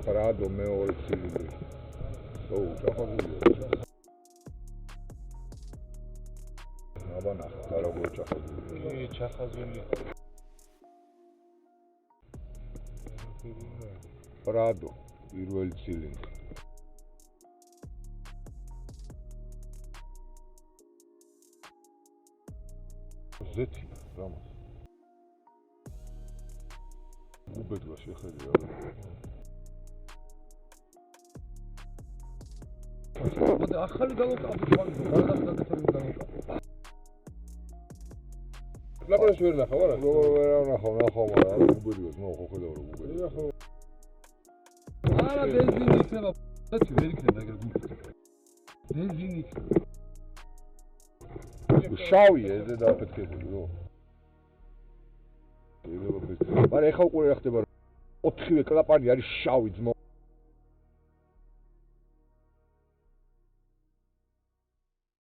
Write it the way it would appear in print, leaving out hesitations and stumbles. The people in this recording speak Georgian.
Prado მეორე ცილინდრი. ჩახაზულია. აბა ნახეთ რა როგორ ჩახაზულია. ჩახაზული. Prado პირველი ცილინდრი. ზეთი რამოს. უბედვა შეხედე არა. მოდი ახალი გავაკეთე ჩვენ გარდაგაკეთებული გავაკეთე. ლაპარაკი ვერ ნახავ არა? ვერ ნახავ, მაგრამ უბედვას ნო ხო ხედავ რომ უბედვა. არა ბენზინი იქნება. ზეთი ვერ იქნება ეგრე გულით. ბენზინი იქნება. შავია ეს დააფეთქებული რო. მაგრამ ეხა უკვე რა ხდება 4-ვე კლაპანი არის შავი ძმო.